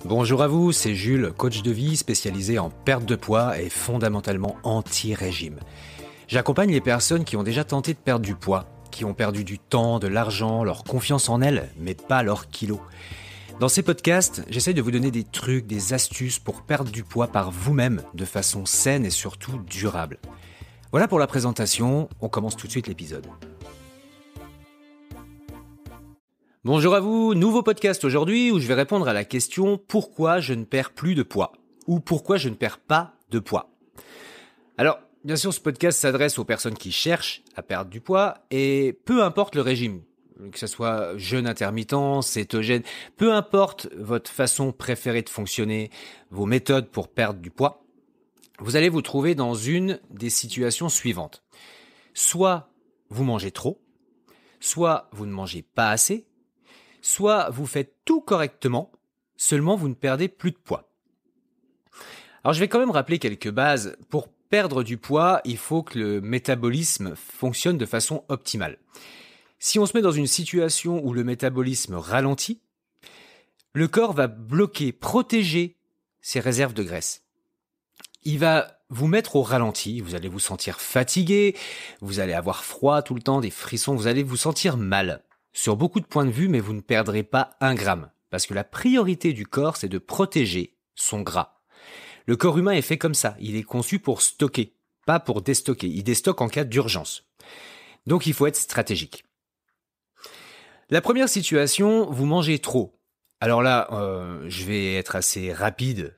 Bonjour à vous, c'est Jules, coach de vie spécialisé en perte de poids et fondamentalement anti-régime. J'accompagne les personnes qui ont déjà tenté de perdre du poids, qui ont perdu du temps, de l'argent, leur confiance en elles, mais pas leurs kilos. Dans ces podcasts, j'essaye de vous donner des trucs, des astuces pour perdre du poids par vous-même, de façon saine et surtout durable. Voilà pour la présentation, on commence tout de suite l'épisode. Bonjour à vous, nouveau podcast aujourd'hui où je vais répondre à la question « Pourquoi je ne perds plus de poids ?» ou « Pourquoi je ne perds pas de poids ?» Alors, bien sûr, ce podcast s'adresse aux personnes qui cherchent à perdre du poids et peu importe le régime, que ce soit jeûne intermittent, cétogène, peu importe votre façon préférée de fonctionner, vos méthodes pour perdre du poids, vous allez vous trouver dans une des situations suivantes. Soit vous mangez trop, soit vous ne mangez pas assez, soit vous faites tout correctement, seulement vous ne perdez plus de poids. Alors je vais quand même rappeler quelques bases. Pour perdre du poids, il faut que le métabolisme fonctionne de façon optimale. Si on se met dans une situation où le métabolisme ralentit, le corps va bloquer, protéger ses réserves de graisse. Il va vous mettre au ralenti, vous allez vous sentir fatigué, vous allez avoir froid tout le temps, des frissons, vous allez vous sentir mal. Sur beaucoup de points de vue, mais vous ne perdrez pas 1 gramme. Parce que la priorité du corps, c'est de protéger son gras. Le corps humain est fait comme ça. Il est conçu pour stocker, pas pour déstocker. Il déstocke en cas d'urgence. Donc il faut être stratégique. La première situation, vous mangez trop. Alors là, je vais être assez rapide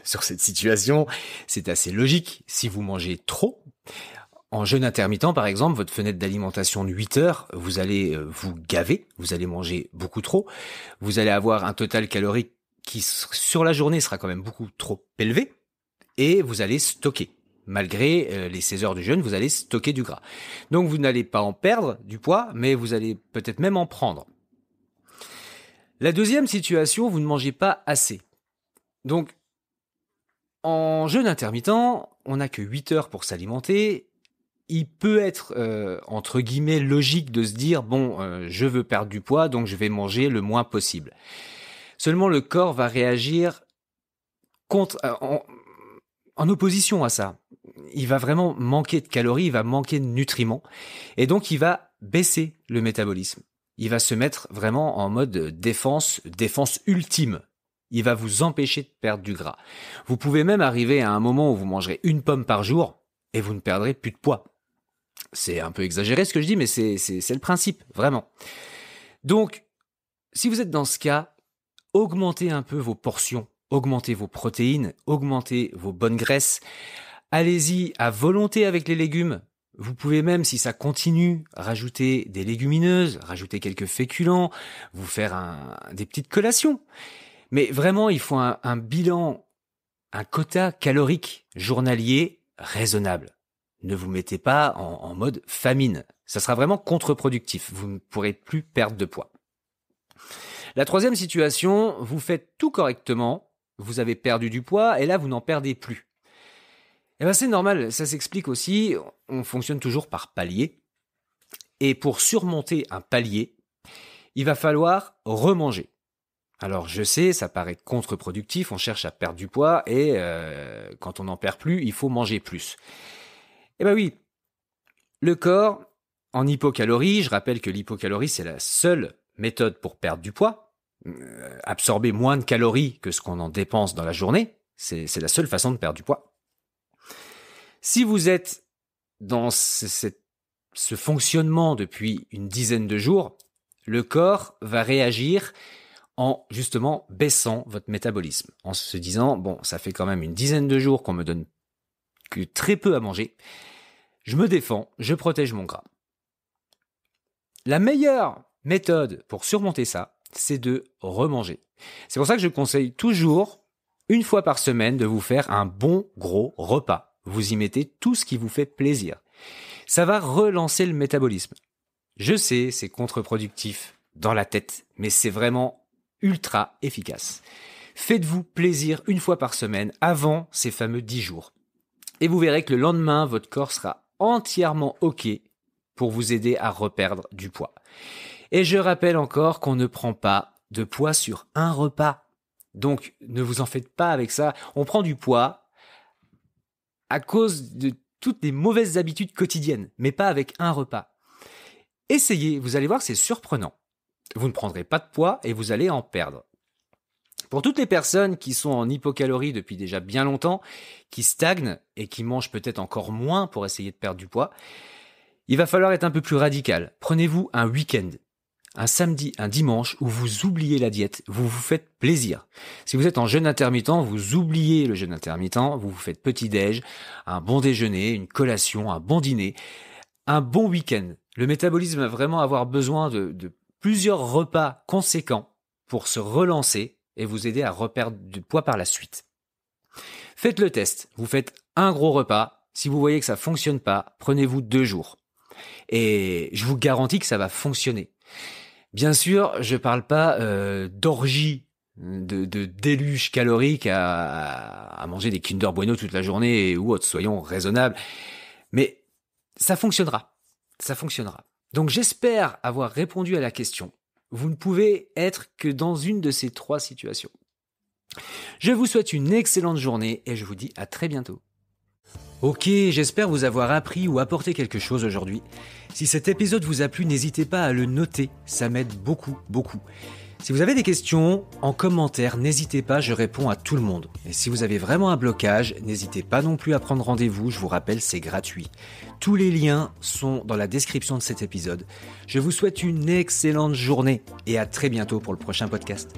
sur cette situation. C'est assez logique. Si vous mangez trop, en jeûne intermittent, par exemple, votre fenêtre d'alimentation de 8 heures, vous allez vous gaver, vous allez manger beaucoup trop, vous allez avoir un total calorique qui, sur la journée, sera quand même beaucoup trop élevé, et vous allez stocker. Malgré les 16 heures de jeûne, vous allez stocker du gras. Donc vous n'allez pas en perdre du poids, mais vous allez peut-être même en prendre. La deuxième situation, vous ne mangez pas assez. Donc, en jeûne intermittent, on n'a que 8 heures pour s'alimenter. Il peut être, entre guillemets, logique de se dire, je veux perdre du poids, donc je vais manger le moins possible. Seulement, le corps va réagir en opposition à ça. Il va vraiment manquer de calories, il va manquer de nutriments, et donc il va baisser le métabolisme. Il va se mettre vraiment en mode défense ultime. Il va vous empêcher de perdre du gras. Vous pouvez même arriver à un moment où vous mangerez 1 pomme par jour, et vous ne perdrez plus de poids. C'est un peu exagéré ce que je dis, mais c'est le principe, vraiment. Donc, si vous êtes dans ce cas, augmentez un peu vos portions, augmentez vos protéines, augmentez vos bonnes graisses. Allez-y à volonté avec les légumes. Vous pouvez même, si ça continue, rajouter des légumineuses, rajouter quelques féculents, vous faire des petites collations. Mais vraiment, il faut un bilan, un quota calorique journalier raisonnable. Ne vous mettez pas en mode famine. Ça sera vraiment contre-productif. Vous ne pourrez plus perdre de poids. La troisième situation, vous faites tout correctement, vous avez perdu du poids et là, vous n'en perdez plus. Eh bien, c'est normal, ça s'explique aussi, on fonctionne toujours par palier. Et pour surmonter un palier, il va falloir remanger. Alors je sais, ça paraît contre-productif, on cherche à perdre du poids et quand on n'en perd plus, il faut manger plus. Eh bien oui, le corps, en hypocalorie, je rappelle que l'hypocalorie, c'est la seule méthode pour perdre du poids. Absorber moins de calories que ce qu'on en dépense dans la journée, c'est la seule façon de perdre du poids. Si vous êtes dans ce fonctionnement depuis une dizaine de jours, le corps va réagir en justement baissant votre métabolisme, en se disant, ça fait quand même une dizaine de jours qu'on me donne que très peu à manger, je me défends, je protège mon gras. La meilleure méthode pour surmonter ça, c'est de remanger. C'est pour ça que je conseille toujours, 1 fois par semaine, de vous faire un bon gros repas. Vous y mettez tout ce qui vous fait plaisir. Ça va relancer le métabolisme. Je sais, c'est contre-productif dans la tête, mais c'est vraiment ultra efficace. Faites-vous plaisir 1 fois par semaine avant ces fameux 10 jours. Et vous verrez que le lendemain, votre corps sera entièrement OK pour vous aider à reperdre du poids. Et je rappelle encore qu'on ne prend pas de poids sur un repas. Donc, ne vous en faites pas avec ça. On prend du poids à cause de toutes les mauvaises habitudes quotidiennes, mais pas avec un repas. Essayez, vous allez voir que c'est surprenant. Vous ne prendrez pas de poids et vous allez en perdre. Pour toutes les personnes qui sont en hypocalorie depuis déjà bien longtemps, qui stagnent et qui mangent peut-être encore moins pour essayer de perdre du poids, il va falloir être un peu plus radical. Prenez-vous un week-end, un samedi, un dimanche où vous oubliez la diète, vous vous faites plaisir. Si vous êtes en jeûne intermittent, vous oubliez le jeûne intermittent, vous vous faites petit-déj, un bon déjeuner, une collation, un bon dîner, un bon week-end. Le métabolisme va vraiment avoir besoin de plusieurs repas conséquents pour se relancer et vous aider à reperdre du poids par la suite. Faites le test. Vous faites un gros repas. Si vous voyez que ça fonctionne pas, prenez-vous 2 jours. Et je vous garantis que ça va fonctionner. Bien sûr, je parle pas d'orgie, de déluge calorique à manger des Kinder Bueno toute la journée ou autre. Soyons raisonnables. Mais ça fonctionnera. Ça fonctionnera. Donc j'espère avoir répondu à la question. Vous ne pouvez être que dans une de ces 3 situations. Je vous souhaite une excellente journée et je vous dis à très bientôt. Ok, j'espère vous avoir appris ou apporté quelque chose aujourd'hui. Si cet épisode vous a plu, n'hésitez pas à le noter, ça m'aide beaucoup. Si vous avez des questions, en commentaire, n'hésitez pas, je réponds à tout le monde. Et si vous avez vraiment un blocage, n'hésitez pas non plus à prendre rendez-vous, je vous rappelle, c'est gratuit. Tous les liens sont dans la description de cet épisode. Je vous souhaite une excellente journée et à très bientôt pour le prochain podcast.